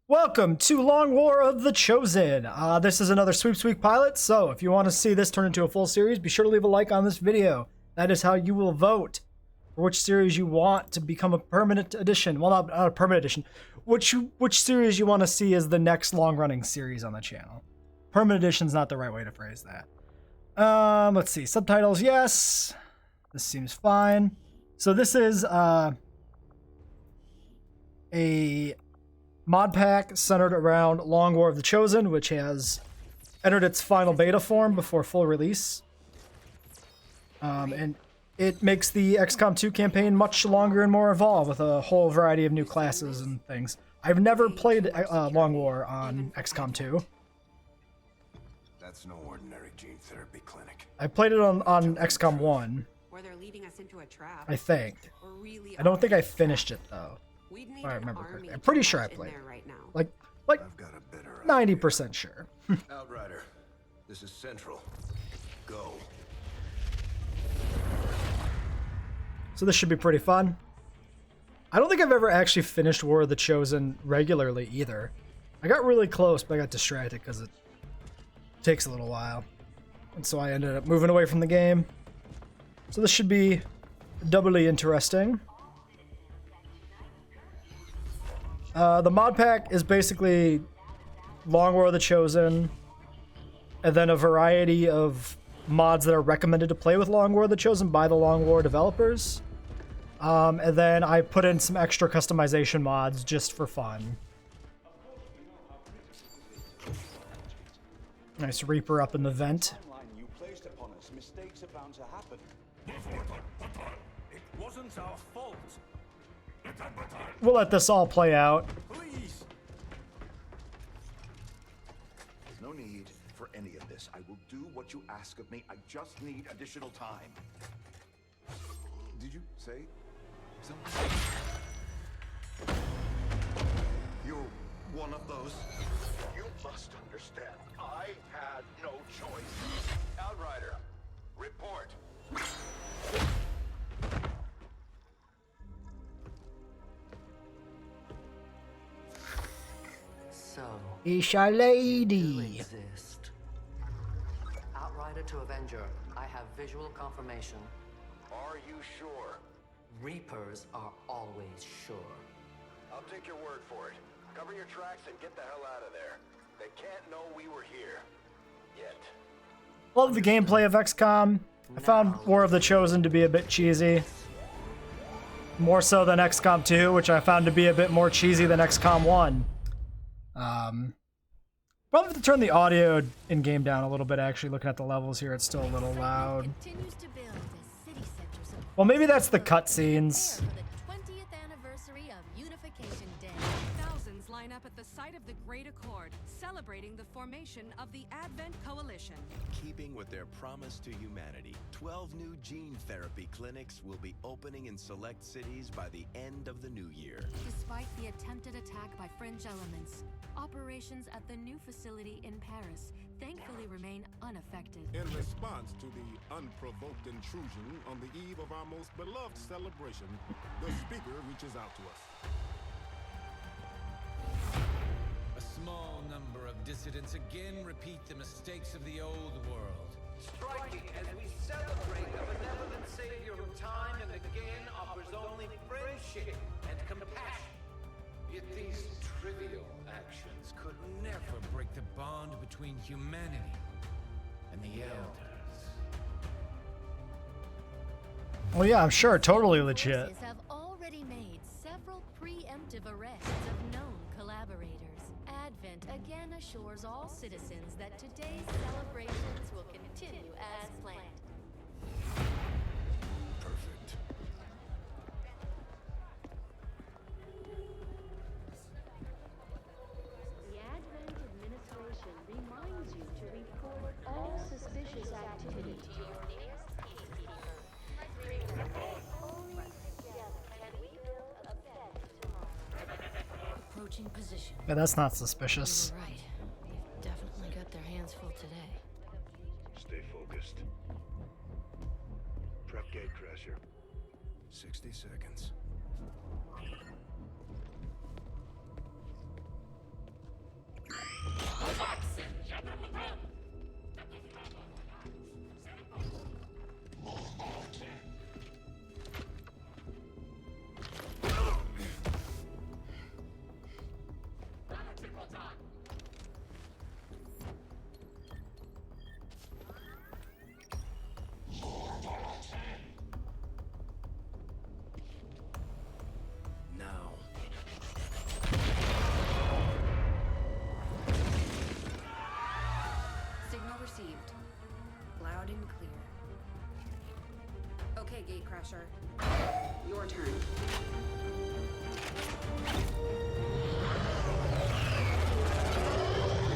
Welcome to Long War of the Chosen. This is another Sweeps Week pilot, so if you want to see this turn into a full series, be sure to leave a like on this video. That is how you will vote for which series you want to become a permanent edition. Well, not a permanent edition. Which series you want to see as the next long-running series on the channel. Permanent edition is not the right way to phrase that. Let's see. Subtitles, yes. This seems fine. So this is a mod pack centered around Long War of the Chosen, which has entered its final beta form before full release. And it makes the XCOM 2 campaign much longer and more involved with a whole variety of new classes and things. I've never played Long War on XCOM 2. That's no ordinary gene therapy clinic. I played it on XCOM 1. Where they're leading us into a trap. I think. Really I don't think I finished it though. If I remember correctly. I'm pretty sure I played it. Right now. Like I've got a better 90% sure. Outrider, this is Central. Go. So this should be pretty fun. I don't think I've ever actually finished War of the Chosen regularly either. I got really close, but I got distracted because it takes a little while. And so I ended up moving away from the game. So this should be doubly interesting. The mod pack is basically Long War of the Chosen, and then a variety of mods that are recommended to play with Long War of the Chosen by the Long War developers. And then I put in some extra customization mods just for fun. Nice Reaper up in the vent. You placed upon us. Mistakes are bound to happen. It wasn't our fault. We'll let this all play out. Please. There's no need for any of this. I will do what you ask of me. I just need additional time. Did you say something? You're one of those. You must understand. I had no choice. Outrider, report. So, Isha you lady. exist. Outrider to Avenger, I have visual confirmation. Are you sure? Reapers are always sure. I'll take your word for it. Cover your tracks and get the hell out of there. They can't know we were here. Yet. Love the gameplay of XCOM. I found War of the Chosen to be a bit cheesy. More so than XCOM 2, which I found to be a bit more cheesy than XCOM 1. Probably have to turn the audio in-game down a little bit, actually. Looking at the levels here, it's still a little loud. Well, maybe that's the cutscenes. For the 20th anniversary of Unification Day. Thousands line up at the site of the Great Accord, celebrating the formation of the Advent Coalition. Keeping with their promise to humanity, 12 new gene therapy clinics will be opening in select cities by the end of the new year. Despite the attempted attack by fringe elements, operations at the new facility in Paris thankfully remain unaffected. In response to the unprovoked intrusion on the eve of our most beloved celebration, the speaker reaches out to us. A small number of dissidents again repeat the mistakes of the old world. Striking as we celebrate a benevolent savior who time and again offers only friendship and compassion. Yet these trivial actions could never break the bond between humanity and the elders. Well, yeah, I'm sure. Totally legit. Forces have already made several preemptive arrests of known collaborators. Advent again assures all citizens that today's celebrations will continue as planned. Perfect. The Advent administration reminds you to report all suspicious activity to your nearest peacekeeper. Only together can we build a better tomorrow. Approaching position. Yeah, that's not suspicious. You're right. They've definitely got their hands full today. Stay focused. Prep gate crasher. 60 seconds. Okay, Gatecrasher. Your turn.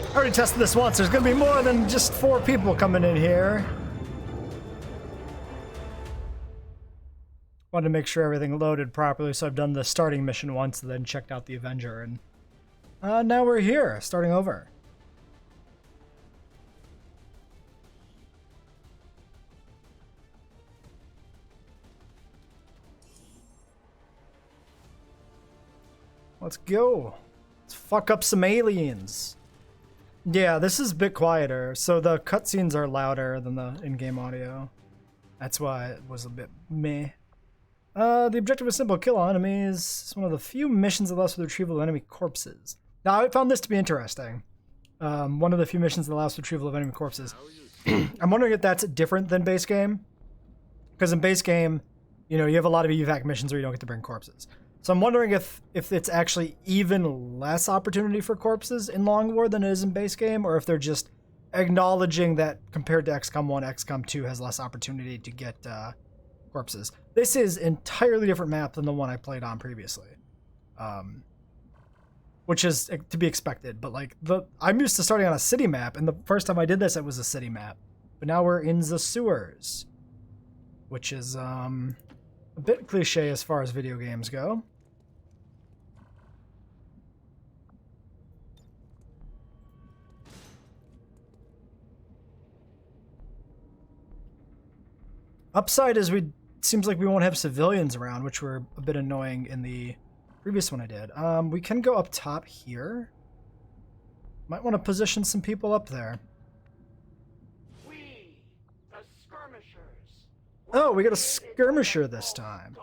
I already tested this once. There's gonna be more than just 4 people coming in here. Wanted to make sure everything loaded properly, so I've done the starting mission once and then checked out the Avenger, and now we're here, starting over. Let's go. Let's fuck up some aliens. Yeah, this is a bit quieter, so the cutscenes are louder than the in-game audio. That's why it was a bit meh. The objective is simple: kill all enemies. It's one of the few missions that allows for the retrieval of enemy corpses. Now, I found this to be interesting. One of the few missions that allows for retrieval of enemy corpses. I'm wondering if that's different than base game. Because in base game, you know, you have a lot of evac missions where you don't get to bring corpses. So I'm wondering if it's actually even less opportunity for corpses in Long War than it is in base game, or if they're just acknowledging that compared to XCOM 1, XCOM 2 has less opportunity to get corpses. This is entirely different map than the one I played on previously, which is to be expected. But like I'm used to starting on a city map, and the first time I did this, it was a city map. But now we're in the sewers, which is a bit cliche as far as video games go. Upside is seems like we won't have civilians around, which were a bit annoying in the previous one I did. We can go up top here. Might want to position some people up there. We, the skirmishers. Oh, we got a skirmisher this time.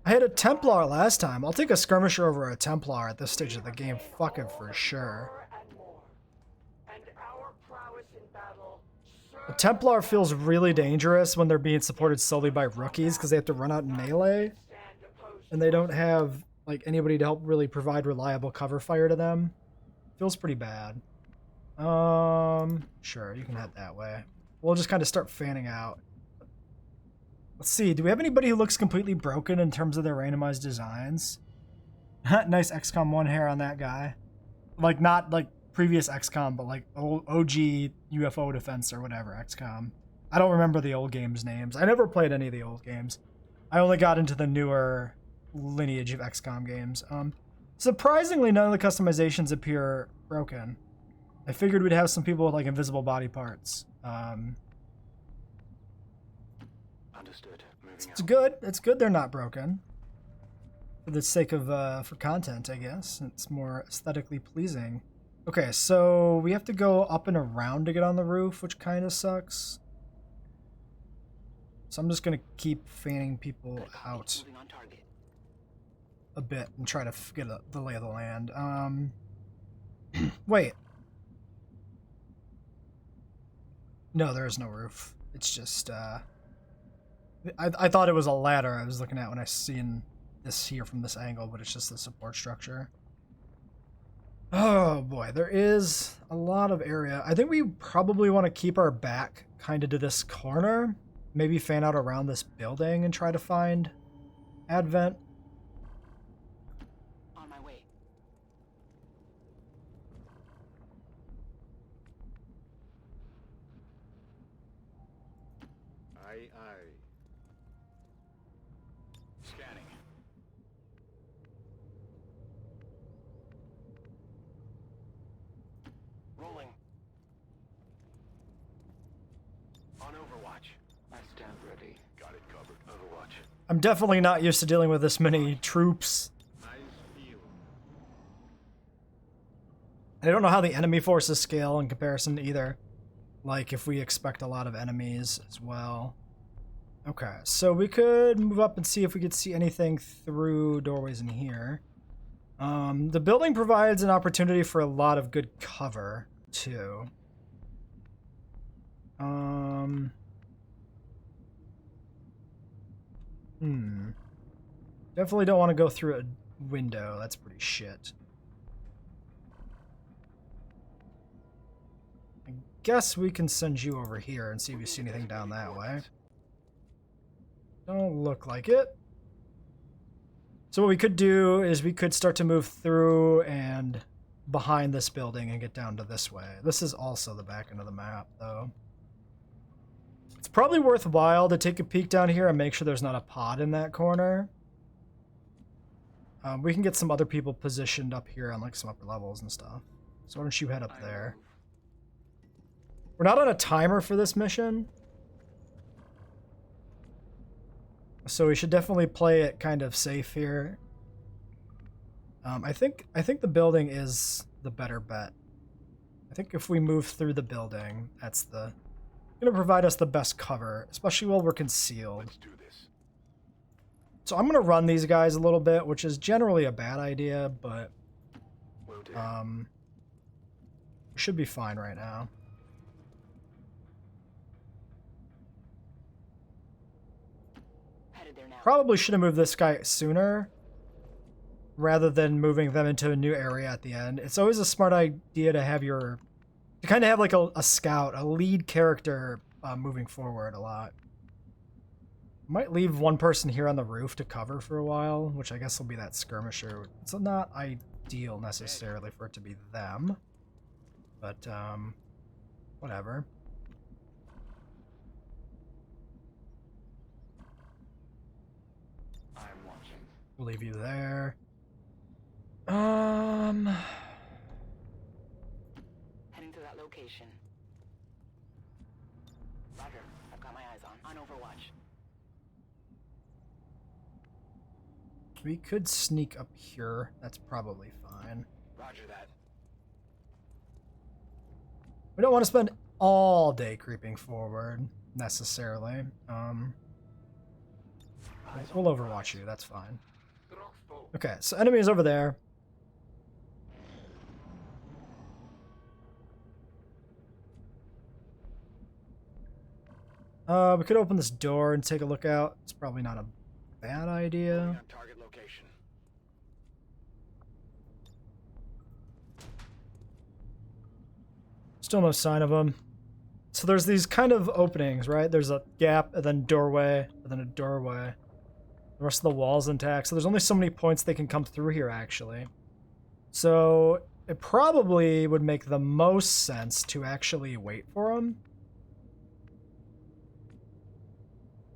I had a Templar last time. I'll take a skirmisher over a Templar at this stage of the game. Fucking for sure. A Templar feels really dangerous when they're being supported solely by rookies because they have to run out in melee. And they don't have like anybody to help really provide reliable cover fire to them. Feels pretty bad. Sure, you can head that way. We'll just kind of start fanning out. Let's see, do we have anybody who looks completely broken in terms of their randomized designs? Nice XCOM 1 hair on that guy. Like, not like previous XCOM, but like OG UFO Defense or whatever XCOM. I don't remember the old games' names. I never played any of the old games. I only got into the newer lineage of XCOM games. Surprisingly, none of the customizations appear broken. I figured we'd have some people with like invisible body parts. Understood. It's good. It's good they're not broken. For the sake of for content, I guess. It's more aesthetically pleasing. Okay, so we have to go up and around to get on the roof, which kind of sucks. So I'm just gonna keep fanning people out a bit and try to get the lay of the land. Wait. No, there is no roof. It's just I thought it was a ladder I was looking at when I seen this here from this angle, but it's just the support structure. Oh boy, there is a lot of area. I think we probably want to keep our back kind of to this corner. Maybe fan out around this building and try to find Advent. On my way. Aye, aye. Scanning. Rolling. On Overwatch. I stand ready. Got it covered. Overwatch. I'm definitely not used to dealing with this many troops. I don't know how the enemy forces scale in comparison to either. Like, if we expect a lot of enemies as well. Okay, so we could move up and see if we could see anything through doorways in here. The building provides an opportunity for a lot of good cover, too. Definitely don't want to go through a window. That's pretty shit. guess we can send you over here and see if we see anything down that way. Don't look like it. So what we could do is we could start to move through and behind this building and get down to this way. This is also the back end of the map, though. It's probably worthwhile to take a peek down here and make sure there's not a pod in that corner. We can get some other people positioned up here on like some upper levels and stuff. So why don't you head up there? We're not on a timer for this mission, so we should definitely play it kind of safe here. I think the building is the better bet. I think if we move through the building, that's the gonna provide us the best cover, especially while we're concealed. Let's do this. So I'm gonna run these guys a little bit, which is generally a bad idea, but should be fine right now. Probably should have moved this guy sooner rather than moving them into a new area at the end. It's always a smart idea to have to kind of have like a scout, a lead character moving forward a lot. Might leave one person here on the roof to cover for a while, which I guess will be that skirmisher. It's not ideal necessarily for it to be them, but whatever. We'll leave you there. Heading to that location. Roger, I've got my eyes on Overwatch. We could sneak up here. That's probably fine. Roger that. We don't want to spend all day creeping forward, necessarily. We'll overwatch you, that's fine. Okay, so enemies over there. We could open this door and take a look out. It's probably not a bad idea. Target location. Still no sign of them. So there's these kind of openings, right? There's a gap, and then doorway, and then a doorway. The rest of the wall's intact, so there's only so many points they can come through here, actually. So it probably would make the most sense to actually wait for them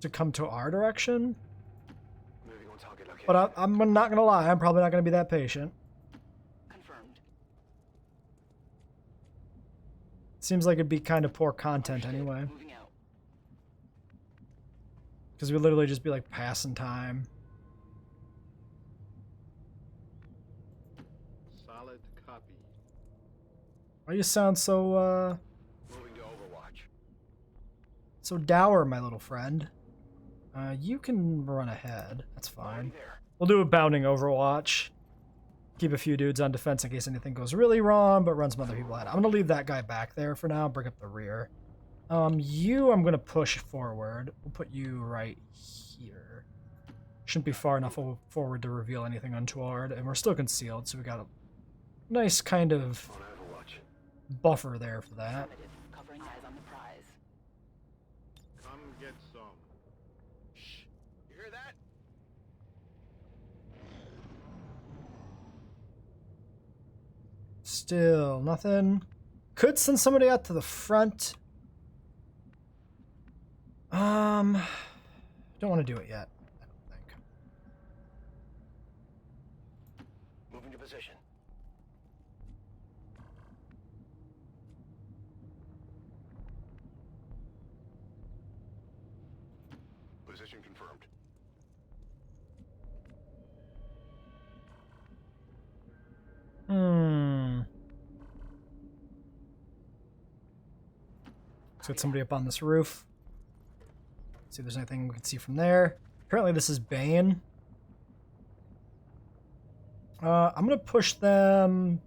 to come to our direction. Moving on target location. But I'm not gonna lie, I'm probably not gonna be that patient. Confirmed. Seems like it'd be kind of poor content anyway. Moving out. Because we literally just be like passing time. Solid copy. Why you sound so Moving to Overwatch. so dour, my little friend? You can run ahead. That's fine. We'll do a bounding Overwatch. Keep a few dudes on defense in case anything goes really wrong, but run some other people out. I'm gonna leave that guy back there for now. Bring up the rear. I'm gonna push forward. We'll put you right here. Shouldn't be far enough forward to reveal anything untoward, and we're still concealed, so we got a nice kind of buffer there for that. Covering eyes on the prize. Come get some. Shh. You hear that? Still nothing. Could send somebody out to the front. Don't want to do it yet, I don't think. Moving to position. Position confirmed. Let's get somebody up on this roof. See if there's anything we can see from there. Apparently this is Bane. I'm gonna push them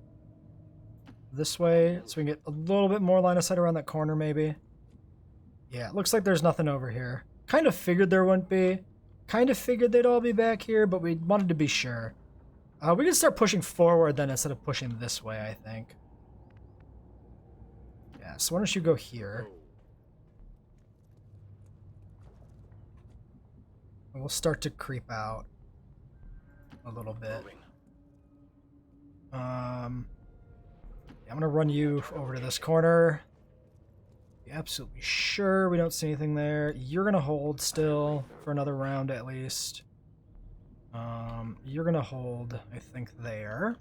this way so we can get a little bit more line of sight around that corner maybe. Yeah, it looks like there's nothing over here. Kind of figured there wouldn't be. Kind of figured they'd all be back here, but we wanted to be sure. We can start pushing forward then instead of pushing this way, I think. Yeah, Yeah, so why don't you go here? And we'll start to creep out a little bit. Yeah, I'm gonna run you over to this corner. Be absolutely sure we don't see anything there. You're gonna hold still for another round at least. You're gonna hold, I think, there.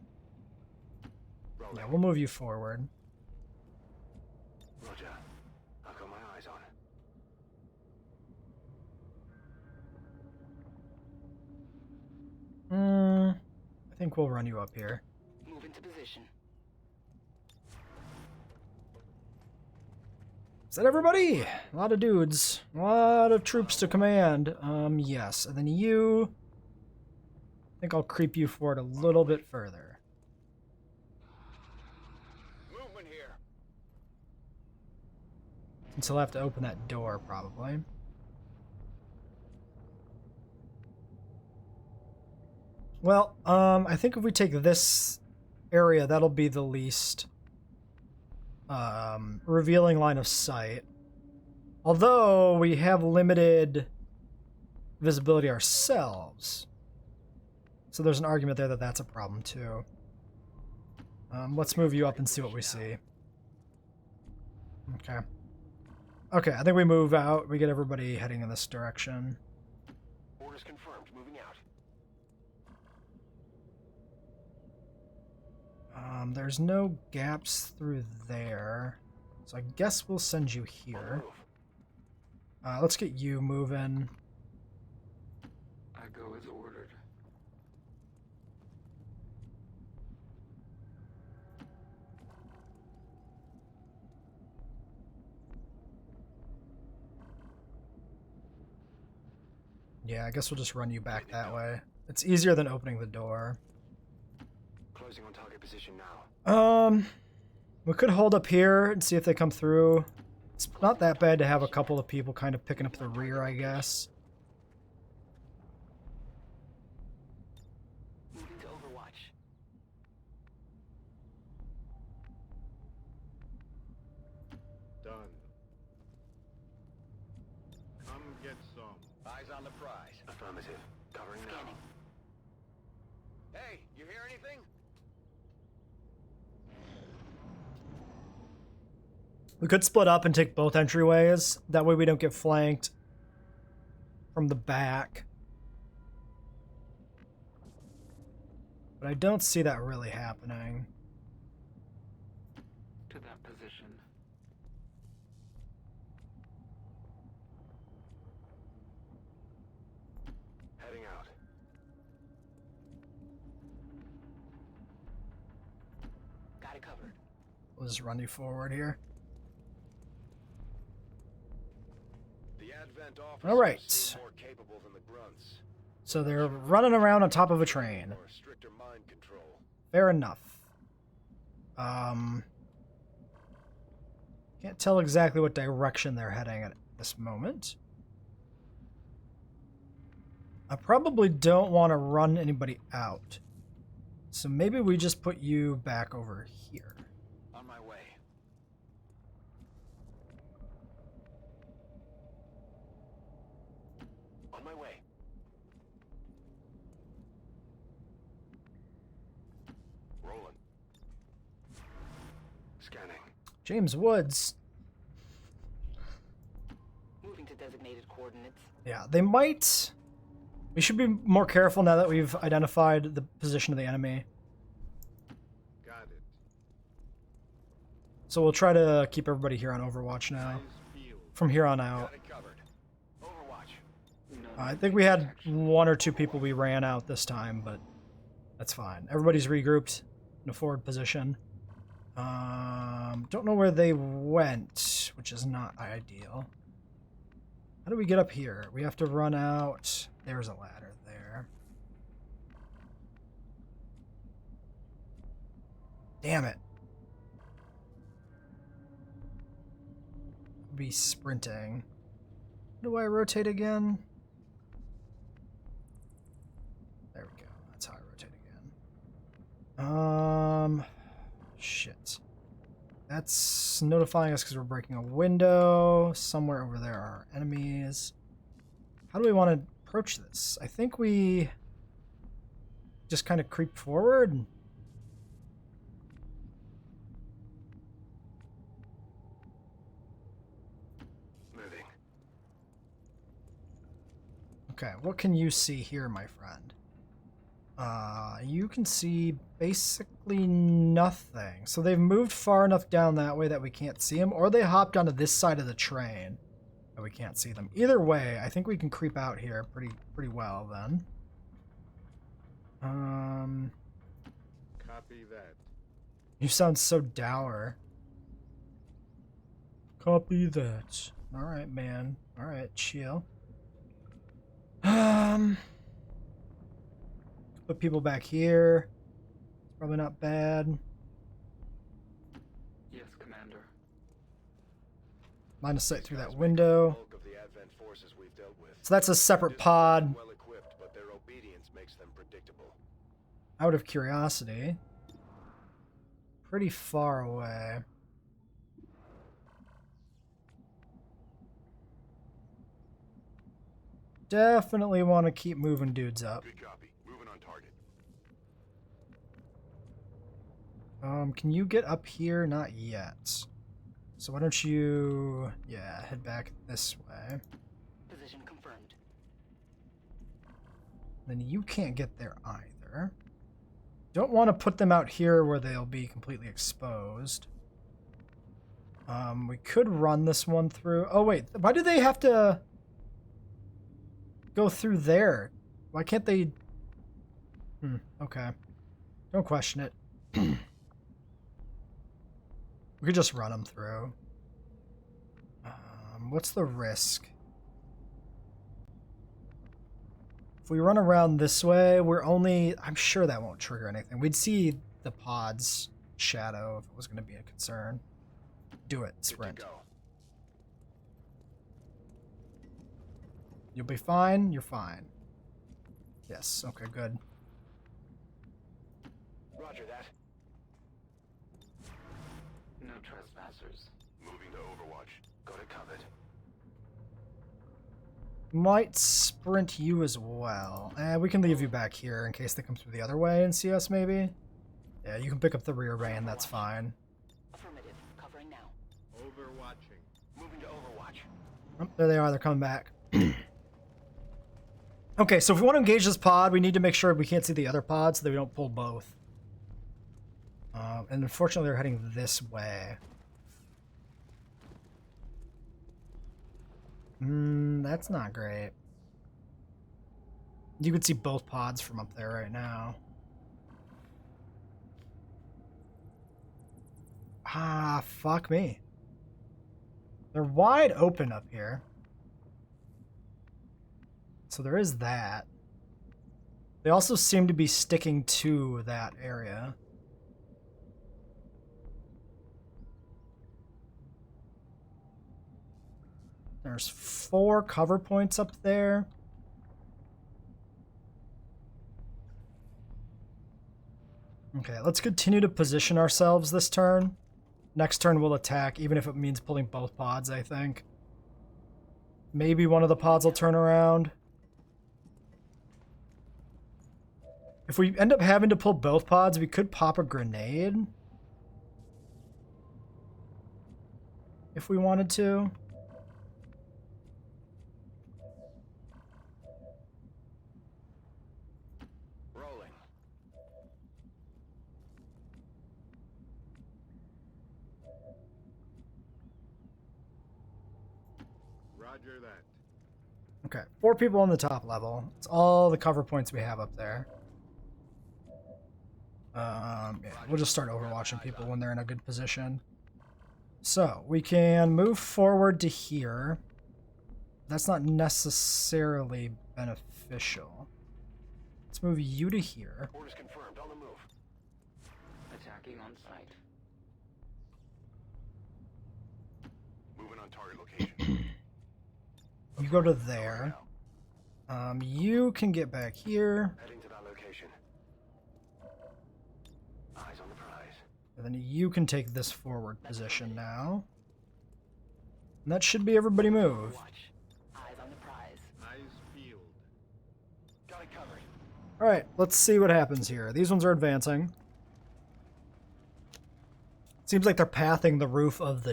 Yeah, we'll move you forward. Roger. I've got my eyes on. I think we'll run you up here. Move into position. Is that everybody? A lot of dudes. A lot of troops to command. Yes. And then you... I think I'll creep you forward a little bit further. Movement here. Since he'll have to open that door, probably. Well, I think if we take this area, that'll be the least revealing line of sight. Although we have limited visibility ourselves. So there's an argument there that that's a problem too. Let's move you up and see what we see. Okay. Okay, I think we move out. We get everybody heading in this direction. Orders confirmed. Moving out. There's no gaps through there. So I guess we'll send you here. Let's get you moving. I go as ordered. Yeah, I guess we'll just run you back that way. It's easier than opening the door. Closing on target position now. We could hold up here and see if they come through. It's not that bad to have a couple of people kind of picking up the rear, I guess. Moving to Overwatch. Done. Come get some. Eyes on the prize. Affirmative. Covering now. Hey, you hear anything? We could split up and take both entryways. That way we don't get flanked from the back. But I don't see that really happening. To that position. Heading out. Got it covered. We'll just run you forward here. All right. More capable than the grunts. So they're running around on top of a train. Or stricter mind control. Fair enough. Can't tell exactly what direction they're heading at this moment. I probably don't want to run anybody out. So maybe we just put you back over here. On my way. On my way. Rolling. Scanning. James Woods. Moving to designated coordinates. Yeah, they might... We should be more careful now that we've identified the position of the enemy. Got it. So we'll try to keep everybody here on Overwatch now. From here on out. Got it covered. Overwatch. I think we had one or two people we ran out this time, but that's fine. Everybody's regrouped in a forward position. Don't know where they went, which is not ideal. How do we get up here? We have to run out. There's a ladder there. Damn it. Be sprinting. Do I rotate again? There we go. That's how I rotate again. Shit. That's notifying us because we're breaking a window. Somewhere over there are enemies. How do we want to approach this? I think we just kind of creep forward. Moving. Okay, what can you see here, my friend? You can see basically nothing. So they've moved far enough down that way that we can't see them, or they hopped onto this side of the train and we can't see them. Either way, I think we can creep out here pretty well then. Copy that. You sound so dour. Copy that. All right, man. All right, chill. Put people back here. It's probably not bad. Yes, Commander. Line of sight through that window. Bulk of the Advent forces we've dealt with. So that's a separate pod. Well equipped, but their obedience makes them predictable. Out of curiosity. Pretty far away. Definitely want to keep moving dudes up. Good copy. Moving on target. Can you get up here? Not yet. So why don't you, yeah, head back this way. Position confirmed. Then you can't get there either. Don't want to put them out here where they'll be completely exposed. We could run this one through. Oh wait, why do they have to go through there? Why can't they? Okay. Don't question it. We could just run them through. What's the risk? If we run around this way, we're only... I'm sure that won't trigger anything. We'd see the pod's shadow if it was going to be a concern. Do it, sprint. You'll be fine. You're fine. Yes, okay, good. Roger that. No trespassers. Moving to Overwatch. Got it covered. Might sprint you as well. We can leave you back here in case they come through the other way and see us, maybe. Yeah, you can pick up the rear van, that's fine. Affirmative. Covering now. Overwatching. Moving to Overwatch. Oh, there they are, they're coming back. Okay, so if we want to engage this pod, we need to make sure we can't see the other pod so that we don't pull both. And unfortunately, they're heading this way. That's not great. You can see both pods from up there right now. Ah, fuck me. They're wide open up here. So there is that. They also seem to be sticking to that area. There's 4 cover points up there. Okay, let's continue to position ourselves this turn. Next turn we'll attack, even if it means pulling both pods, I think. Maybe one of the pods will turn around. If we end up having to pull both pods, we could pop a grenade. If we wanted to. Rolling. Roger that. Okay, 4 people on the top level. It's all the cover points we have up there. Yeah, we'll just start overwatching people when they're in a good position. So, we can move forward to here. That's not necessarily beneficial. Let's move you to here. Orders confirmed. On the move. Attacking on site. Moving on target location. You go to there. You can get back here. Heading to that location. Eyes on the prize. then you can take this forward position now. And that should be everybody move. Eyes on the prize. Eyes peeled. Got it covered. Alright, let's see what happens here. These ones are advancing. Seems like they're pathing the roof of the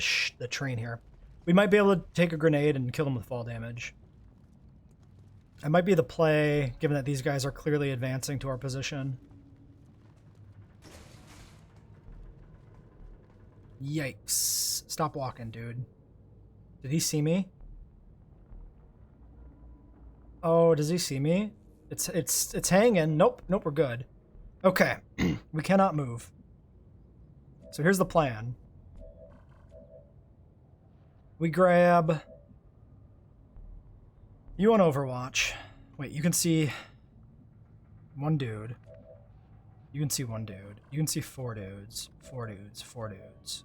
train here. We might be able to take a grenade and kill them with fall damage. That might be the play, given that these guys are clearly advancing to our position. Yikes. Stop walking, dude. Did he see me? Oh, does he see me? It's hanging. Nope, we're good. Okay. We cannot move. So here's the plan. We grab you on Overwatch. Wait, you can see one dude. You can see one dude. You can see four dudes. Four dudes. Four dudes.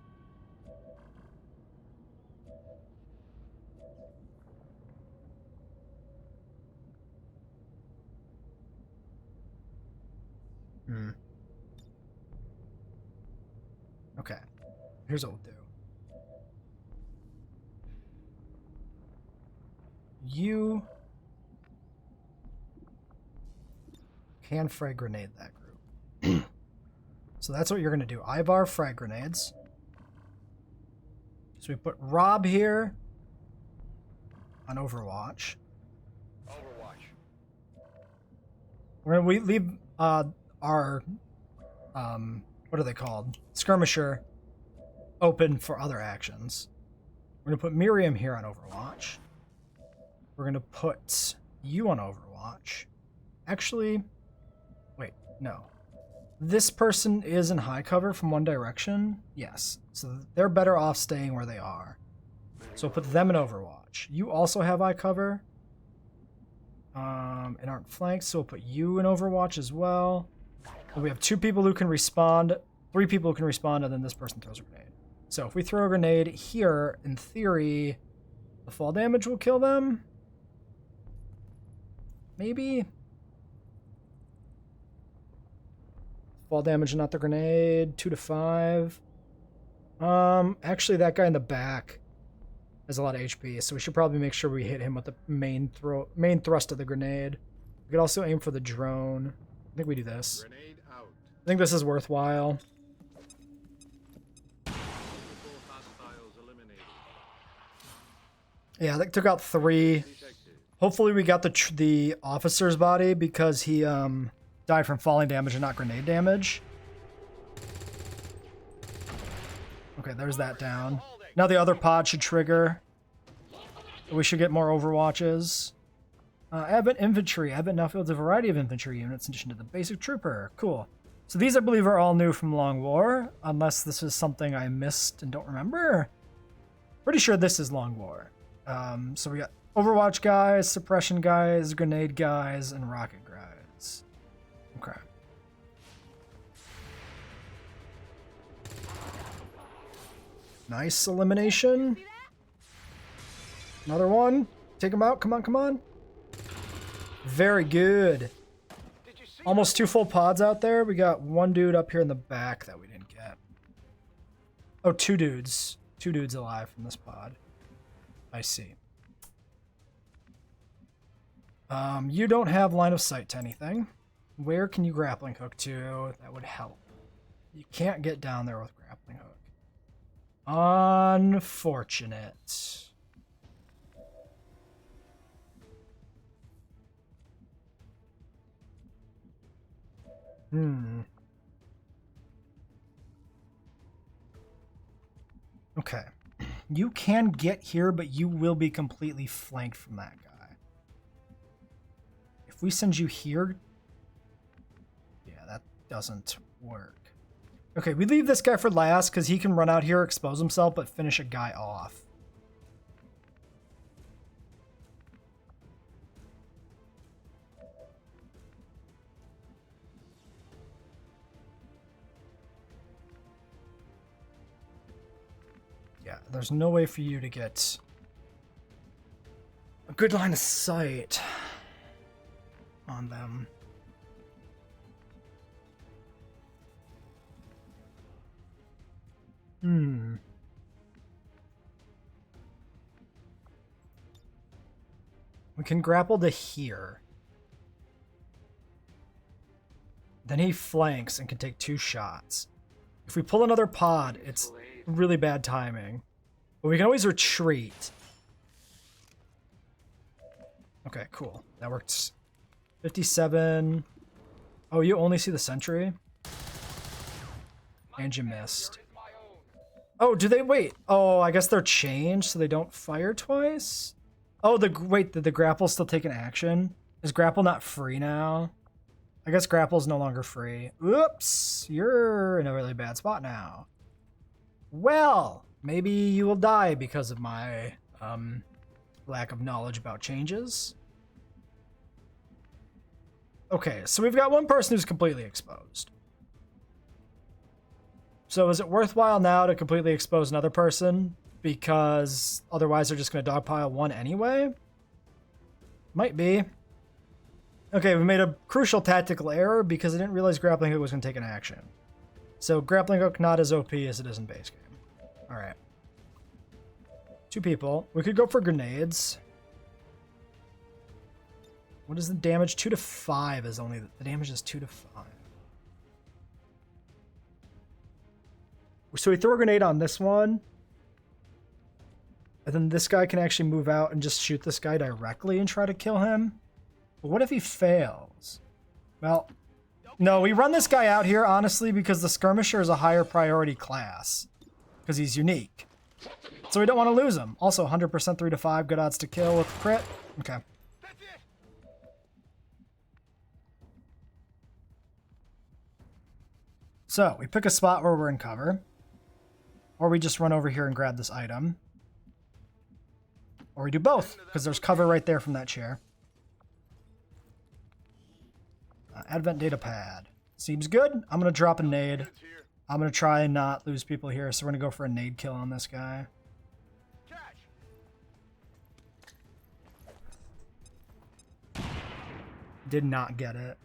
Okay. Here's what we'll do. You can frag grenade that group. So that's what you're going to do. Ivar frag grenades. So we put Rob here on Overwatch. We're going to leave our, what are they called? Skirmisher open for other actions. We're going to put Miriam here on Overwatch. We're going to put you on Overwatch. Actually, wait, no. This person is in high cover from one direction. Yes. So they're better off staying where they are. So we'll put them in Overwatch. You also have eye cover. And aren't flanked, so we'll put you in Overwatch as well. And we have 2 people who can respond, 3 people who can respond, and then this person throws a grenade. So if we throw a grenade here, in theory, the fall damage will kill them. Maybe. Fall damage, not the grenade. 2 to 5. Actually, that guy in the back has a lot of HP, so we should probably make sure we hit him with the main thrust of the grenade. We could also aim for the drone. I think we do this. Grenade out. I think this is worthwhile. Hostiles eliminated. Yeah, that took out 3. Hopefully we got the officer's body because he died from falling damage and not grenade damage. Okay, there's that down. Now the other pod should trigger. We should get more Overwatches. Advent Infantry. Advent now fields a variety of infantry units in addition to the basic trooper. Cool. So these, I believe, are all new from Long War, unless this is something I missed and don't remember. Pretty sure this is Long War. So we got Overwatch guys, suppression guys, grenade guys, and rocket guys. Okay. Nice elimination. Another one. Take him out. Come on, come on. Very good. Almost 2 full pods out there. We got 1 dude up here in the back that we didn't get. Oh, 2 dudes. 2 dudes alive from this pod. I see. You don't have line of sight to anything. Where can you grappling hook to? That would help. You can't get down there with grappling hook. Unfortunate. Okay. You can get here, but you will be completely flanked from that guy. If we send you here... Yeah, that doesn't work. Okay, we leave this guy for last because he can run out here, expose himself, but finish a guy off. Yeah, there's no way for you to get a good line of sight on them. can grapple to here. Then he flanks and can take 2 shots. If we pull another pod, it's really bad timing. But we can always retreat. Okay, cool. That works. 57. Oh, you only see the sentry? And you missed. Oh, do they? Wait. Oh, I guess they're changed so they don't fire twice? Oh, wait, did the grapple still take an action? Is grapple not free now? I guess grapple's no longer free. Oops, you're in a really bad spot now. Well, maybe you will die because of my lack of knowledge about changes. Okay, so we've got one person who's completely exposed. So is it worthwhile now to completely expose another person? Because otherwise they're just going to dogpile one anyway? Might be. Okay, we made a crucial tactical error because I didn't realize grappling hook was going to take an action. So grappling hook not as OP as it is in base game. Alright. 2 people. We could go for grenades. What is the damage? 2 to 5 is only... The damage is 2 to 5. So we throw a grenade on this one. And then this guy can actually move out and just shoot this guy directly and try to kill him. But what if he fails? Well, no, we run this guy out here, honestly, because the skirmisher is a higher priority class. Because he's unique. So we don't want to lose him. Also, 100% 3 to 5, good odds to kill with crit. Okay. So, we pick a spot where we're in cover. Or we just run over here and grab this item. Or we do both, because there's cover right there from that chair. Advent data pad. Seems good. I'm going to drop a nade. I'm going to try and not lose people here, so we're going to go for a nade kill on this guy. Did not get it.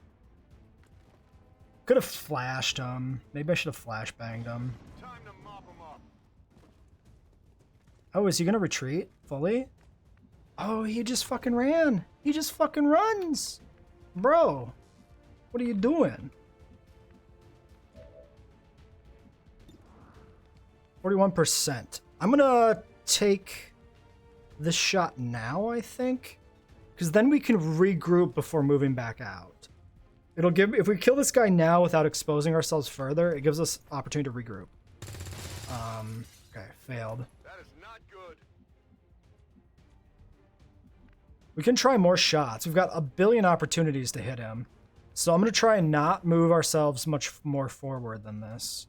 Could have flashed him. Maybe I should have flashbanged him. Oh, is he going to retreat fully? Oh, he just fucking ran. He just fucking runs. Bro, what are you doing? 41%. I'm going to take this shot now, I think. Because then we can regroup before moving back out. It'll give, if we kill this guy now without exposing ourselves further, it gives us opportunity to regroup. Okay, failed. That is not good. We can try more shots. We've got a billion opportunities to hit him. So I'm going to try and not move ourselves much more forward than this.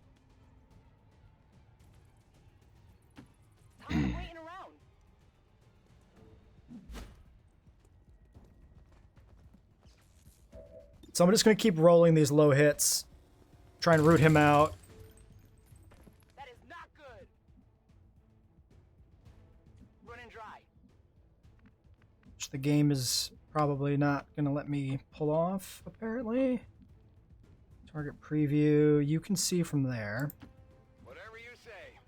So I'm just going to keep rolling these low hits. Try and root him out. That is not good. Running dry. Which the game is probably not going to let me pull off, apparently. Target preview. You can see from there. Whatever you say.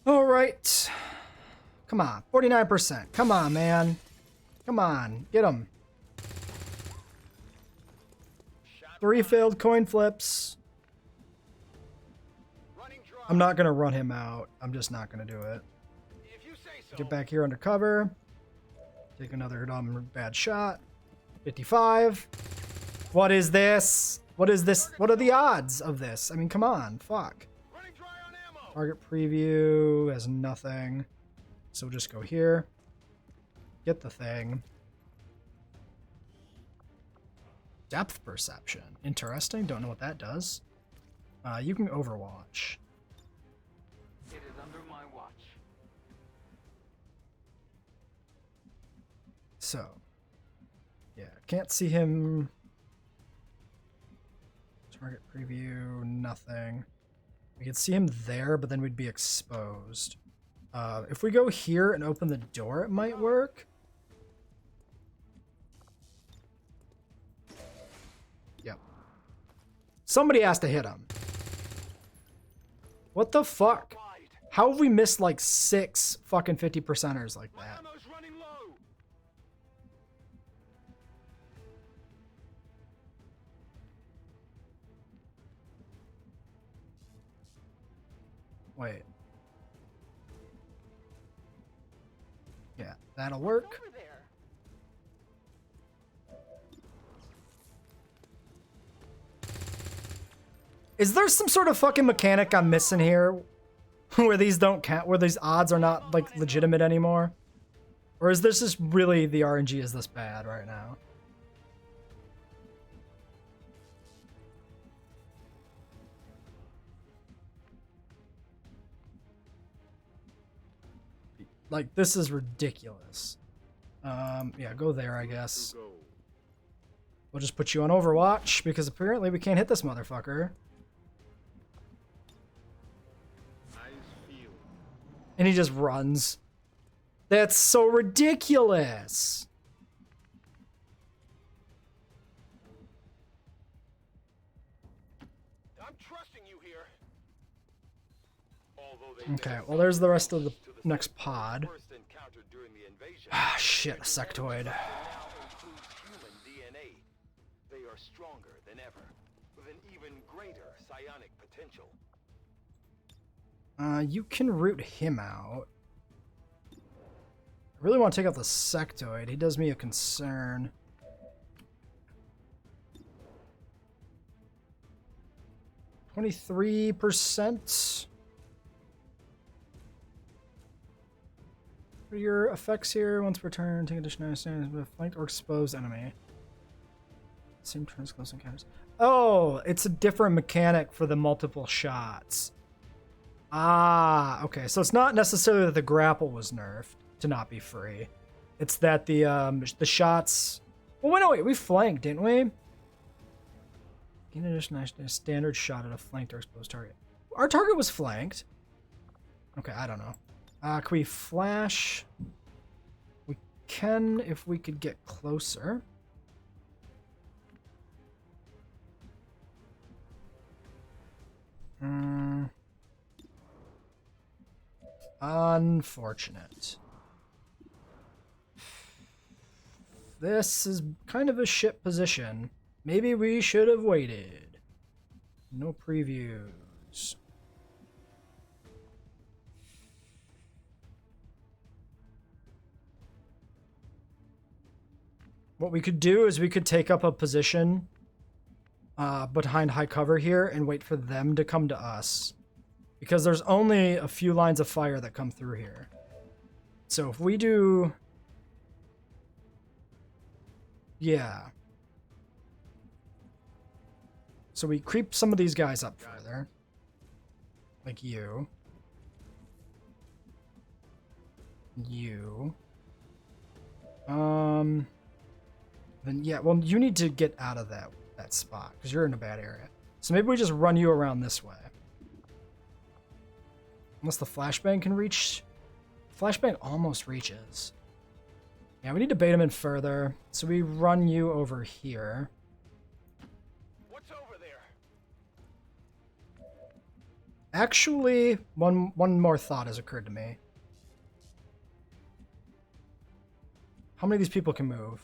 All right. Come on, 49%. Come on, man. Come on, get him. 3 failed coin flips. I'm not going to run him out. I'm just not going to do it. Get back here under cover. Take another bad shot. 55. What is this? What is this? What are the odds of this? I mean, come on. Fuck. Target preview has nothing. So we'll just go here. Get the thing. Depth perception. Interesting. Don't know what that does. You can Overwatch. It is under my watch. So, yeah, can't see him. Target preview, nothing. We can see him there, but then we'd be exposed. If we go here and open the door, it might work. Yep. Somebody has to hit him. What the fuck? How have we missed like 6 fucking 50%ers like that? Wait. Yeah, that'll work. Is there some sort of fucking mechanic I'm missing here? Where these don't count, where these odds are not like legitimate anymore? Or is this just really the RNG is this bad right now? Like, this is ridiculous. Yeah, go there, I guess. We'll just put you on Overwatch, because apparently we can't hit this motherfucker. And he just runs. That's so ridiculous. I'm trusting you here. Okay, well there's the rest of the next pod. Ah, shit, a sectoid. They are stronger than ever, with an even greater psionic potential. You can root him out. I really want to take out the sectoid. He does me a concern. %. What are your effects here? Once per turn, take additional standards with flanked or exposed enemy. Same turns, close encounters. Oh, it's a different mechanic for the multiple shots. Ah, okay. So it's not necessarily that the grapple was nerfed to not be free. It's that the shots. Well, wait, we flanked, didn't we? Gain additional standard shot at a flanked or exposed target. Our target was flanked. Okay, I don't know. Can we flash? We can if we could get closer. Unfortunate. This is kind of a shit position. Maybe we should have waited. No previews. What we could do is we could take up a position behind high cover here and wait for them to come to us. Because there's only a few lines of fire that come through here. So if we do... Yeah. So we creep some of these guys up further. Like you. You. Then yeah, well you need to get out of that spot because you're in a bad area. So maybe we just run you around this way. Unless the flashbang can reach. Flashbang almost reaches. Yeah, we need to bait him in further. So we run you over here. What's over there? Actually, one more thought has occurred to me. How many of these people can move?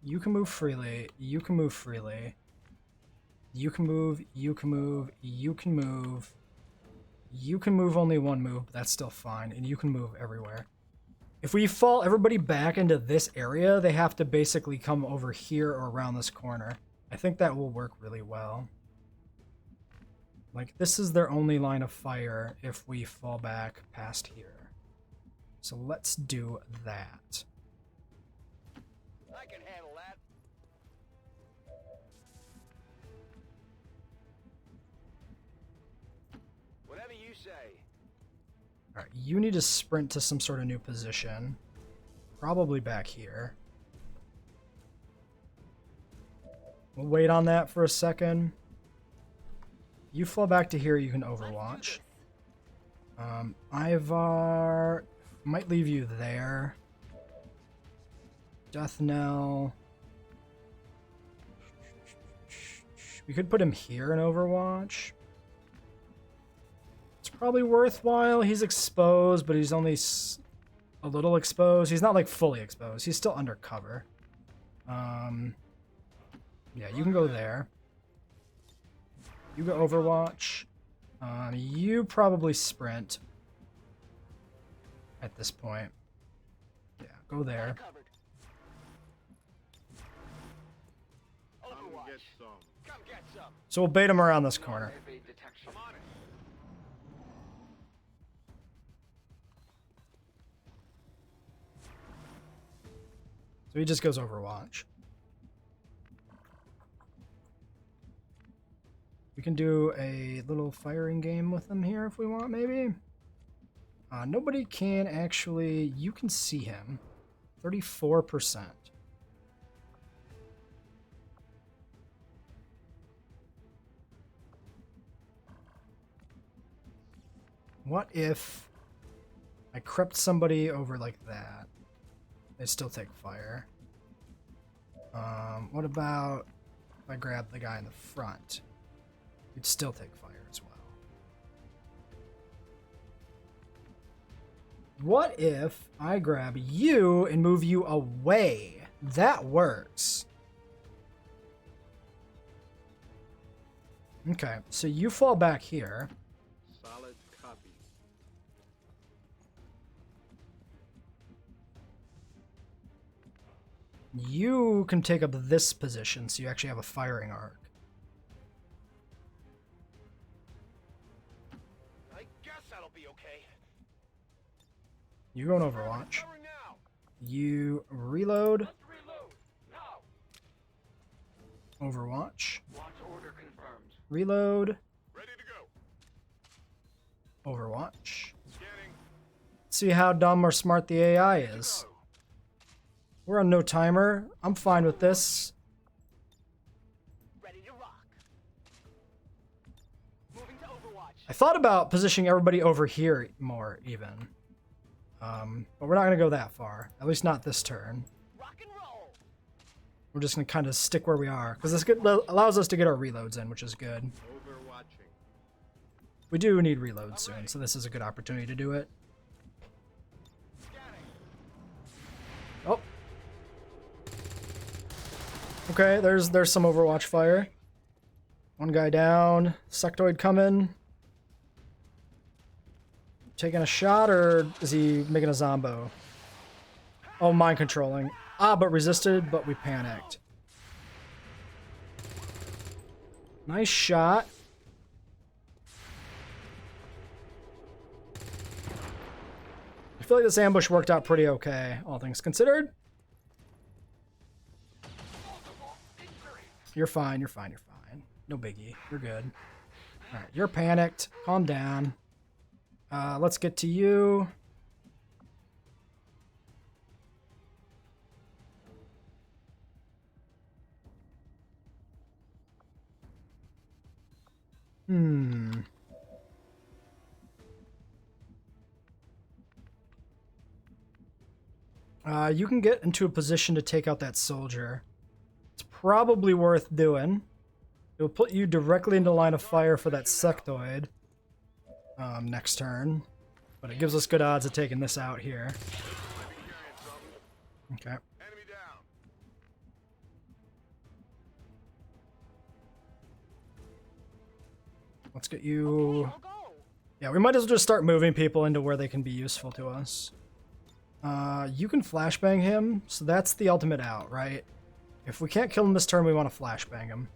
You can move freely. You can move freely. You can move. You can move. You can move. You can move only one move, but that's still fine. And you can move everywhere. If we fall everybody back into this area, they have to basically come over here or around this corner. I think that will work really well. Like, this is their only line of fire if we fall back past here. So let's do that. I can handle that. Whatever you say. Alright, you need to sprint to some sort of new position. Probably back here. We'll wait on that for a second. You fall back to here, you can Overwatch. Ivar might leave you there. Death Knell. We could put him here in Overwatch. It's probably worthwhile. He's exposed, but he's only a little exposed. He's not like fully exposed. He's still undercover. Yeah, you can go there. You go Overwatch. You probably sprint at this point. Yeah, go there. So we'll bait him around this corner. So he just goes Overwatch. We can do a little firing game with him here if we want, maybe. Nobody can actually... You can see him. 34%. What if I crept somebody over like that? They still take fire. What about if I grab the guy in the front? He'd still take fire as well. What if I grab you and move you away? That works. Okay, so you fall back here. Solid copy. You can take up this position, so you actually have a firing arc. I guess that'll be okay. You go in Overwatch. You reload. Overwatch. Reload. Ready to go. Overwatch. See how dumb or smart the AI is. We're on no timer. I'm fine with this. Ready to rock. Moving to Overwatch. I thought about positioning everybody over here more even. But we're not going to go that far. At least not this turn. Rock and roll. We're just going to kind of stick where we are. Because this allows us to get our reloads in, which is good. Overwatching. We do need reloads soon, so this is a good opportunity to do it. Oh. Okay, there's some Overwatch fire. One guy down. Sectoid coming. Taking a shot, or is he making a zombo? Oh, mind controlling. Ah, but resisted, but we panicked. Nice shot. I feel like this ambush worked out pretty okay, all things considered. You're fine, you're fine, you're fine. No biggie. You're good. Alright, you're panicked. Calm down. Let's get to you. You can get into a position to take out that soldier. It's probably worth doing. It'll put you directly into line of fire for that sectoid next turn. But it gives us good odds of taking this out here. Okay. Let's get you... Yeah, we might as well just start moving people into where they can be useful to us. You can flashbang him, so that's the ultimate out, right? If we can't kill him this turn, we want to flashbang him.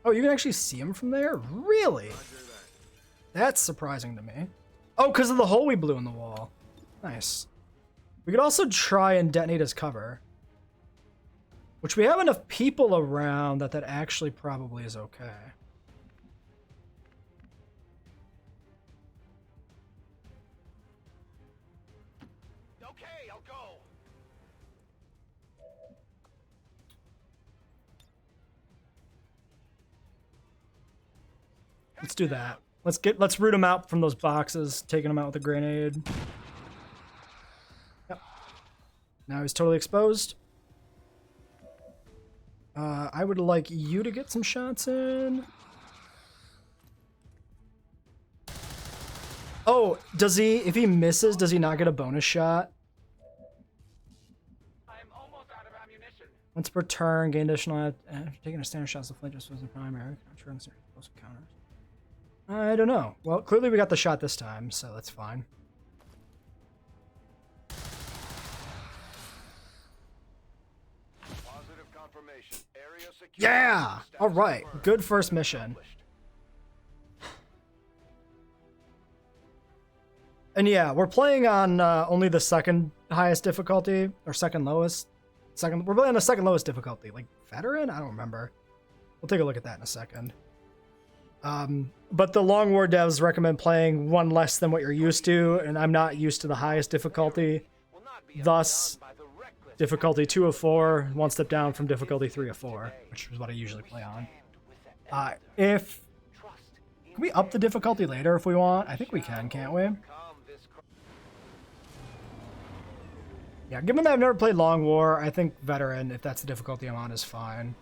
Oh, you can actually see him from there? Really? That's surprising to me. Oh, because of the hole we blew in the wall. Nice. We could also try and detonate his cover. Which we have enough people around that actually probably is okay. Okay, I'll go. Let's do that. Let's root him out from those boxes, taking him out with a grenade. Yep. Now he's totally exposed. I would like you to get some shots in. Oh, does he, if he misses, does he not get a bonus shot? I'm almost out of ammunition. Once per turn, gain additional, after taking a standard shot, the flame just wasn't primary. Counters. I don't know. Well, clearly we got the shot this time, so that's fine. Positive confirmation. Area secure. Yeah! Alright, good first mission. And yeah, we're playing on only the second highest difficulty, or second lowest. We're playing on the second lowest difficulty. Like, veteran? I don't remember. We'll take a look at that in a second. But the Long War devs recommend playing one less than what you're used to, and I'm not used to the highest difficulty. Thus, difficulty 2 of 4, one step down from difficulty 3 of 4, which is what I usually play on. Can we up the difficulty later if we want? I think we can, can't we? Yeah, given that I've never played Long War, I think veteran, if that's the difficulty I'm on, is fine.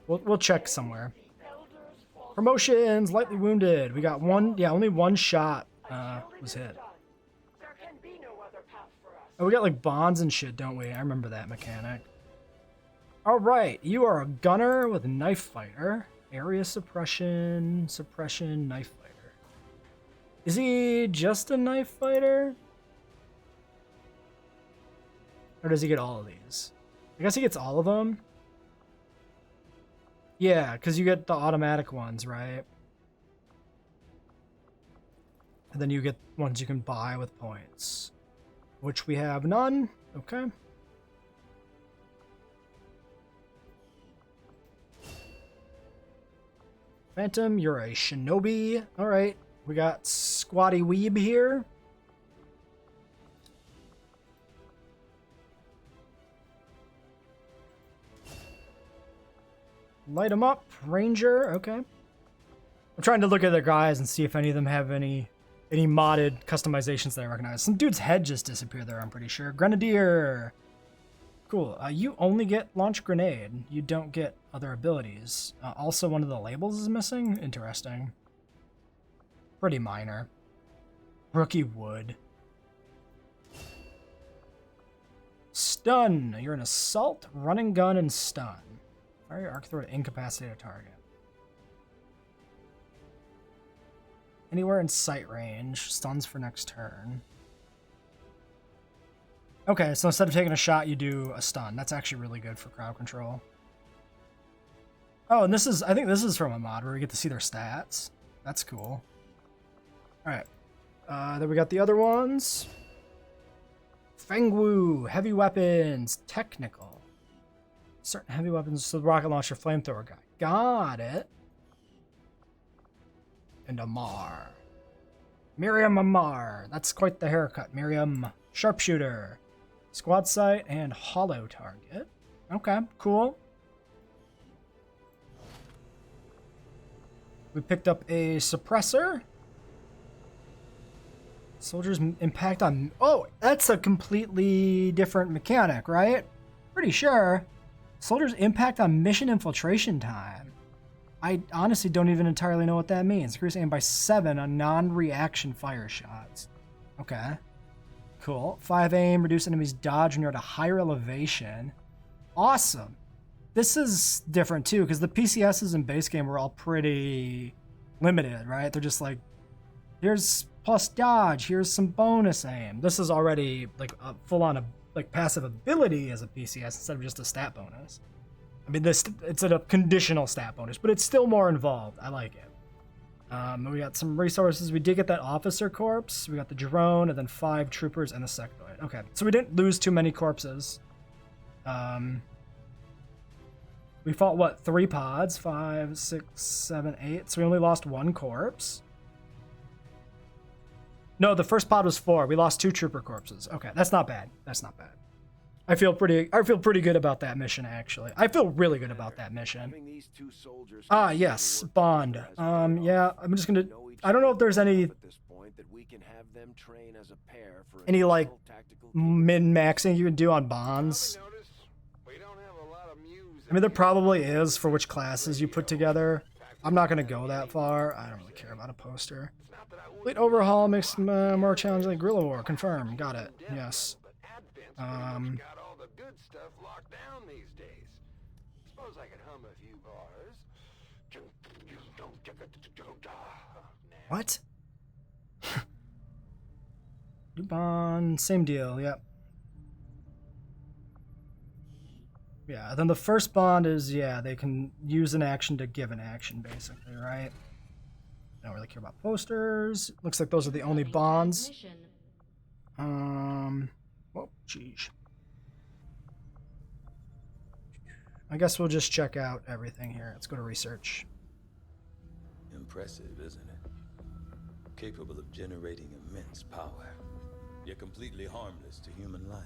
We'll check somewhere. Promotions, lightly wounded. We got one, yeah, only one shot was hit. Oh, we got like bonds and shit, don't we? I remember that mechanic. Alright, you are a gunner with a knife fighter. Area suppression, knife fighter. Is he just a knife fighter? Or does he get all of these? I guess he gets all of them. Yeah, because you get the automatic ones, right? And then you get ones you can buy with points. Which we have none. Okay. Phantom, you're a shinobi. Alright. We got Squatty Weeb here. Light them up. Ranger, okay. I'm trying to look at their guys and see if any of them have any modded customizations that I recognize. Some dude's head just disappeared there, I'm pretty sure. Grenadier. Cool. You only get launch grenade. You don't get other abilities. Also, one of the labels is missing. Interesting. Pretty minor. Rookie wood. Stun. You're an assault, running gun, and stun. Fire your arc throw to incapacitate a target. Anywhere in sight range. Stuns for next turn. Okay, so instead of taking a shot, you do a stun. That's actually really good for crowd control. Oh, and this is, I think this is from a mod where we get to see their stats. That's cool. Alright. Then we got the other ones. Fengwu, heavy weapons, technical. Certain heavy weapons, so the rocket launcher, flamethrower guy. Got it. And Amar. Miriam Amar. That's quite the haircut. Miriam. Sharpshooter. Squad sight and hollow target. Okay, cool. We picked up a suppressor. Soldiers impact on... Oh, that's a completely different mechanic, right? Pretty sure. Soldiers impact on mission infiltration time. I honestly don't even entirely know what that means. Increase aim by 7 on non-reaction fire shots. Okay. Cool. 5 aim, reduce enemies dodge when you're at a higher elevation. Awesome. This is different too, because the PCSs in base game were all pretty limited, right? They're just like, here's plus dodge, here's some bonus aim. This is already like a full-on like passive ability as a PCS instead of just a stat bonus. I mean, it's a conditional stat bonus, but it's still more involved. I like it. We got some resources. We did get that officer corpse. We got the drone, and then 5 troopers and the sectoid. Okay, so we didn't lose too many corpses. We fought, what, 3 pods? 5, 6, 7, 8. So we only lost 1 corpse. No, the first pod was 4. We lost 2 trooper corpses. Okay, that's not bad. That's not bad. I feel pretty good about that mission, actually. I feel really good about that mission. Ah, yes, Bond. Yeah, I'm just gonna... I don't know if there's any like min-maxing you can do on bonds. We don't have a lot of muse I mean, there probably is for which classes you put together. I'm not going to go that far. I don't really care about a poster. Fleet overhaul makes more challenging like guerrilla war. Confirm. Got it. Yes. Got all the good stuff locked down these days. Suppose I could hum a few bars. What? Dubon, same deal. Yep. Yeah, then the first bond is, yeah, they can use an action to give an action, basically, right? I don't really care about posters. Looks like those are the only bonds. Oh, geez. I guess we'll just check out everything here. Let's go to research. Impressive, isn't it? Capable of generating immense power, yet completely harmless to human life.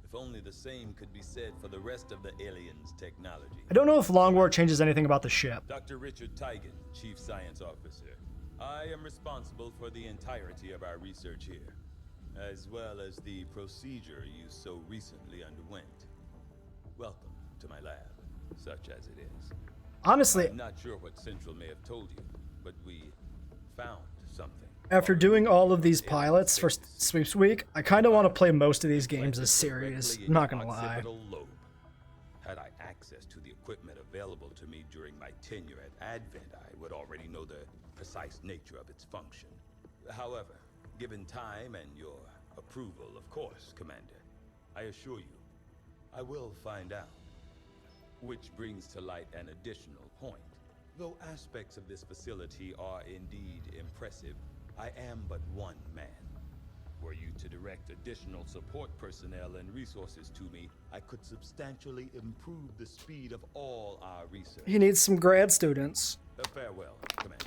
If only the same could be said for the rest of the aliens' technology. I don't know if Long War changes anything about the ship. Dr. Richard Tigan, Chief Science Officer. I am responsible for the entirety of our research here, as well as the procedure you so recently underwent. Welcome to my lab, such as it is. Honestly, I'm not sure what Central may have told you, but we found something. After doing all of these pilots for Sweeps Week, I kind of want to play most of these games as series. I'm not gonna lie. Had I access to the equipment available to me during my tenure at Advent, I would already know the precise nature of its function. However, given time and your approval, of course, Commander, I assure you, I will find out. Which brings to light an additional point. Though aspects of this facility are indeed impressive, I am but one man. Were you to direct additional support personnel and resources to me, I could substantially improve the speed of all our research. He needs some grad students. Farewell, Commander.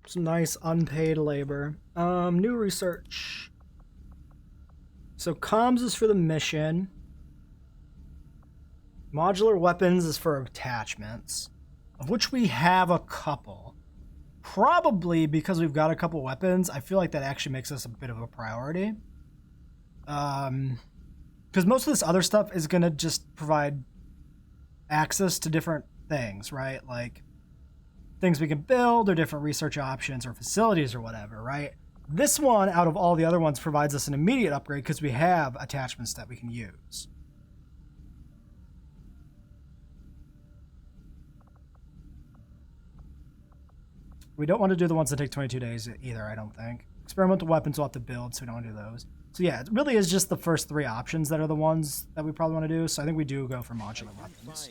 Some nice unpaid labor. New research. So comms is for the mission. Modular weapons is for attachments, of which we have a couple. Probably because we've got a couple weapons, I feel like that actually makes us a bit of a priority. Because most of this other stuff is going to just provide access to different things, right? Like things we can build or different research options or facilities or whatever, right? This one, out of all the other ones, provides us an immediate upgrade because we have attachments that we can use. We don't want to do the ones that take 22 days either, I don't think. Experimental weapons we'll have to build, so we don't want to do those. So yeah, it really is just the first three options that are the ones that we probably want to do. So I think we do go for modular weapons.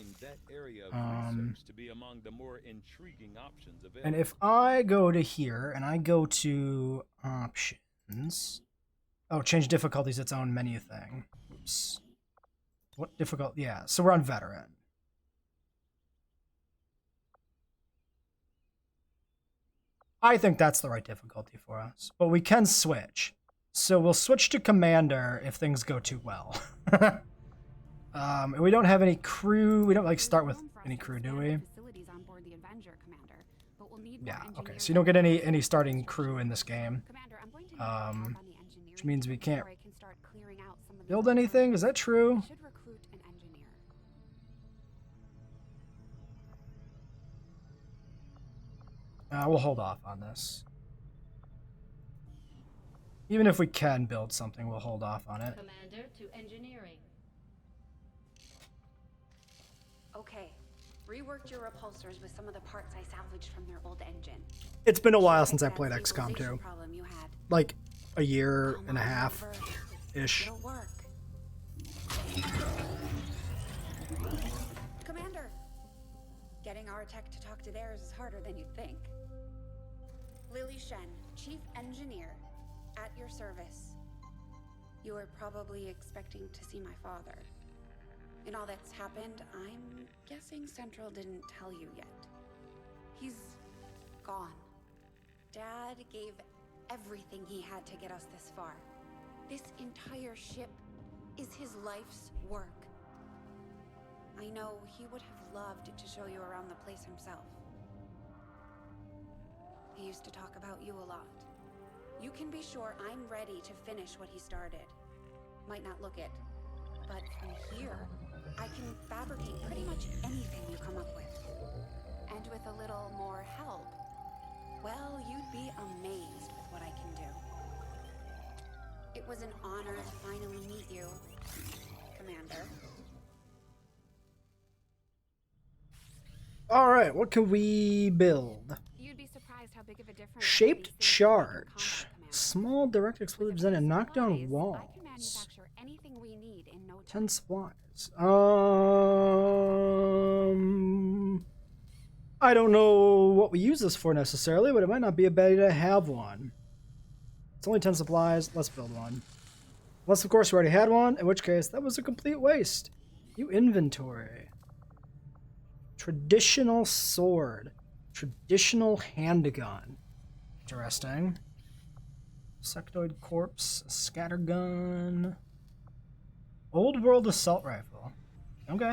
And if I go to here and I go to options, oh, change difficulties, its own menu thing. Oops. What difficult? Yeah, so we're on veteran. I think that's the right difficulty for us, but we can switch. So we'll switch to commander if things go too well. And we don't have any crew. We don't like start with any crew, do we? Yeah, okay, so you don't get any starting crew in this game. Which means we can't build anything, is that true? We'll hold off on this. Even if we can build something, we'll hold off on it. Commander to engineering. Okay. Reworked your repulsors with some of the parts I salvaged from their old engine. It's been a while since I played XCOM 2. Like a year and a half-ish. It'll work. Commander! Getting our tech to talk to theirs is harder than you'd think. Lily Shen, Chief Engineer, at your service. You were probably expecting to see my father. In all that's happened, I'm guessing Central didn't tell you yet. He's gone. Dad gave everything he had to get us this far. This entire ship is his life's work. I know he would have loved to show you around the place himself. He used to talk about you a lot. You can be sure I'm ready to finish what he started. Might not look it, but from here, I can fabricate pretty much anything you come up with. And with a little more help, well, you'd be amazed with what I can do. It was an honor to finally meet you, Commander. All right, what can we build? You'd be surprised how big of a difference Shaped charge. Small direct explosives and a knockdown wall. 10 supplies. I don't know what we use this for necessarily, but it might not be a bad idea to have one. It's only 10 supplies. Let's build one. Unless, of course, we already had one, in which case that was a complete waste. New inventory. Traditional sword. Traditional handgun. Interesting. Sectoid corpse. Scattergun. Old world assault rifle. Okay.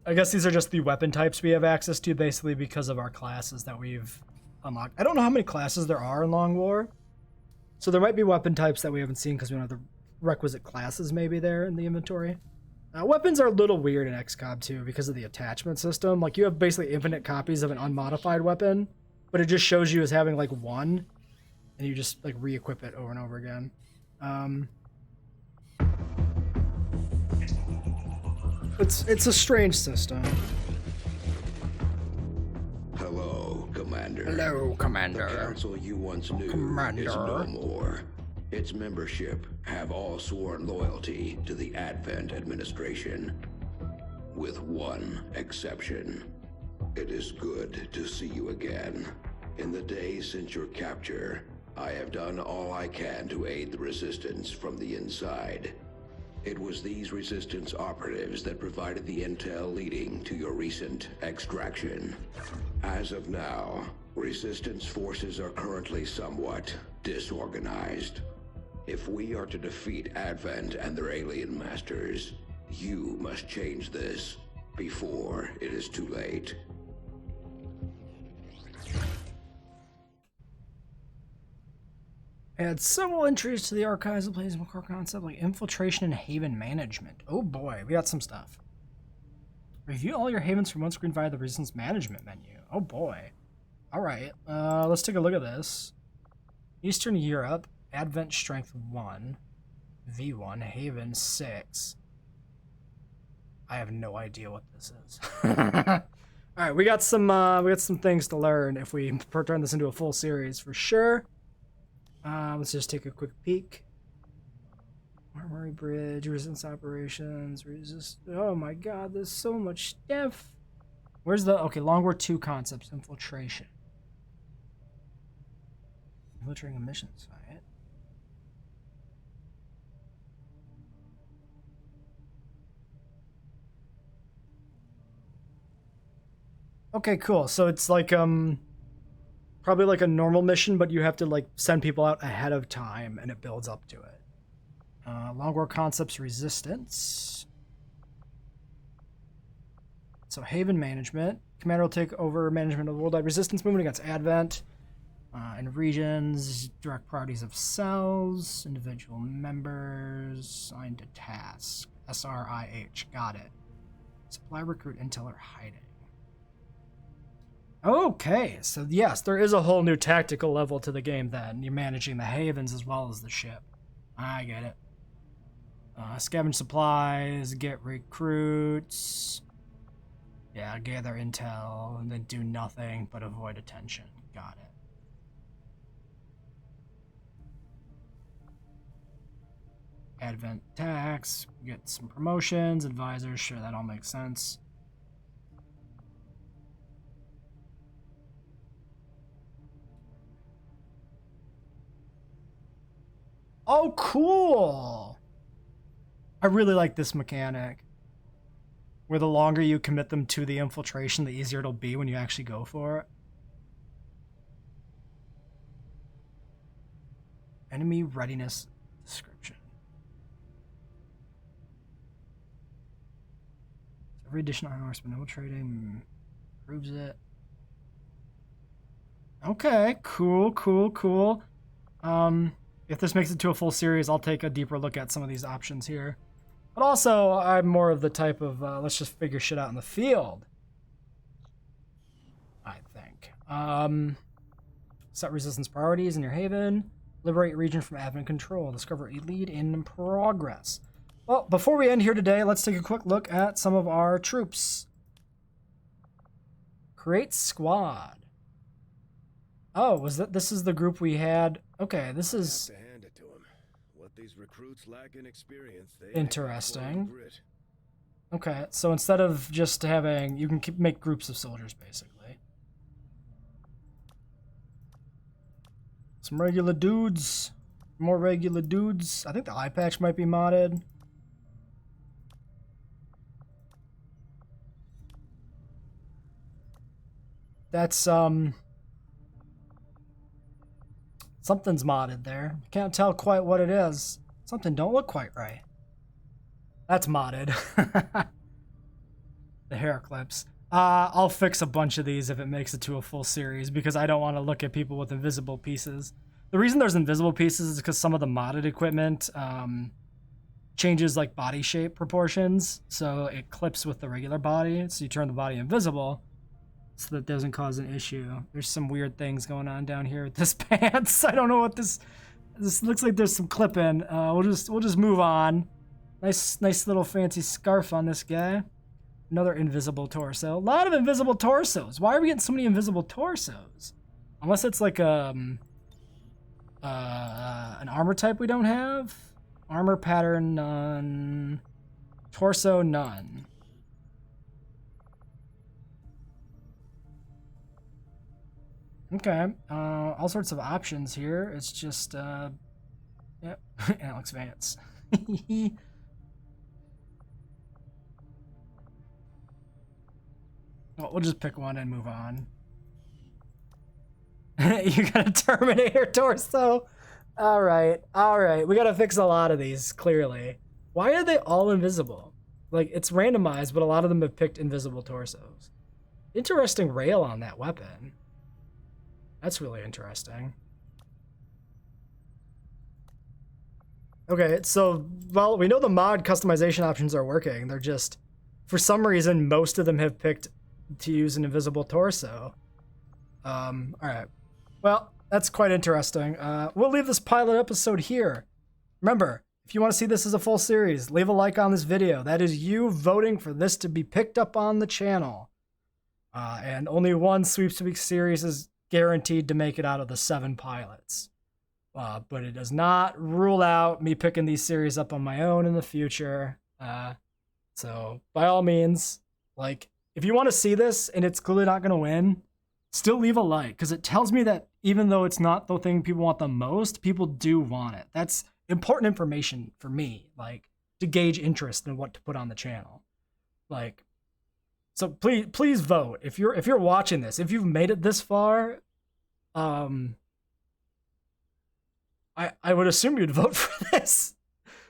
I guess these are just the weapon types we have access to, basically because of our classes that we've unlocked. I don't know how many classes there are in Long War. So there might be weapon types that we haven't seen because we don't have the requisite classes maybe there in the inventory. Weapons are a little weird in XCOM too because of the attachment system. Like, you have basically infinite copies of an unmodified weapon, but it just shows you as having like one, and you just like re-equip it over and over again. It's a strange system. Hello, Commander. Hello, Commander. The council you once knew Commander. is no more. Its membership have all sworn loyalty to the Advent administration, with one exception. It is good to see you again. In the days since your capture, I have done all I can to aid the resistance from the inside. It was these resistance operatives that provided the intel leading to your recent extraction. As of now, resistance forces are currently somewhat disorganized. If we are to defeat Advent and their alien masters, you must change this before it is too late. Add several entries to the archives of plays core concept like infiltration and haven management. Oh boy, we got some stuff. Review all your havens from one screen via the resistance management menu. Oh boy. Alright, let's take a look at this. Eastern Europe, Advent Strength 1, V1, Haven 6. I have no idea what this is. Alright, we got some things to learn if we turn this into a full series for sure. Let's just take a quick peek. Armory Bridge, resistance operations, oh my god, there's so much stuff. Where's the, okay, Long War 2 concepts, infiltration. Infiltrating a mission site. Okay, cool. So it's like, probably like a normal mission, but you have to like send people out ahead of time and it builds up to it. Long War Concepts Resistance. So Haven Management. Commander will take over management of the worldwide resistance movement against Advent. And regions, direct priorities of cells, individual members, assigned to task. SRIH, got it. Supply, recruit, intel, or hiding. Okay, so yes, there is a whole new tactical level to the game then. You're managing the havens as well as the ship. I get it. Scavenge supplies, get recruits. Yeah, gather intel, and then do nothing but avoid attention. Got it. Advent tax, get some promotions, advisors, sure, that all makes sense. Oh, cool! I really like this mechanic. Where the longer you commit them to the infiltration, the easier it'll be when you actually go for it. Enemy readiness description. Every additional horseman infiltrating proves it. Okay, cool, cool, cool. If this makes it to a full series, I'll take a deeper look at some of these options here. But also, I'm more of the type of, let's just figure shit out in the field. I think. Set resistance priorities in your haven. Liberate region from admin control. Discover a lead in progress. Well, before we end here today, let's take a quick look at some of our troops. Create squad. Oh, was that? This is the group we had. Okay, this is These recruits lack in experience. Interesting. Okay, so instead of just having, you can make groups of soldiers basically. Some regular dudes, more regular dudes. I think the eye patch might be modded. That's something's modded there. Can't tell quite what it is. Something don't look quite right. That's modded. The hair clips. I'll fix a bunch of these if it makes it to a full series because I don't want to look at people with invisible pieces. The reason there's invisible pieces is because some of the modded equipment changes like body shape proportions, so it clips with the regular body, so you turn the body invisible so that doesn't cause an issue. There's some weird things going on down here with this pants. I don't know what this looks like. There's some clipping. We'll just move on. Nice little fancy scarf on this guy. Another invisible torso. A lot of invisible torsos. Why are we getting so many invisible torsos? Unless it's like an armor type we don't have. Armor pattern none. Torso none. Okay. All sorts of options here. It's just yep. Alyx Vance. Well, we'll just pick one and move on. You got a Terminator torso? Alright, alright. We gotta fix a lot of these, clearly. Why are they all invisible? Like, it's randomized, but a lot of them have picked invisible torsos. Interesting rail on that weapon. That's really interesting. Okay, so, well, we know the mod customization options are working. They're just, for some reason, most of them have picked to use an invisible torso. Alright. Well, that's quite interesting. We'll leave this pilot episode here. Remember, if you want to see this as a full series, leave a like on this video. That is you voting for this to be picked up on the channel. And only one Sweeps Week series is guaranteed to make it out of the 7 pilots. But it does not rule out me picking these series up on my own in the future. So, by all means, like, if you want to see this and it's clearly not going to win, still leave a like, because it tells me that even though it's not the thing people want the most, people do want it. That's important information for me, like, to gauge interest in what to put on the channel. Like, so please vote. If you're watching this, if you've made it this far, I would assume you'd vote for this.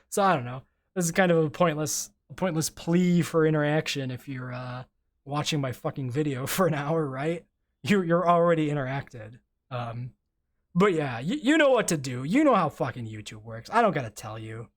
So I don't know. This is kind of a pointless plea for interaction if you're watching my fucking video for an hour, right? You're already interacted. But yeah, you know what to do. You know how fucking YouTube works. I don't gotta tell you.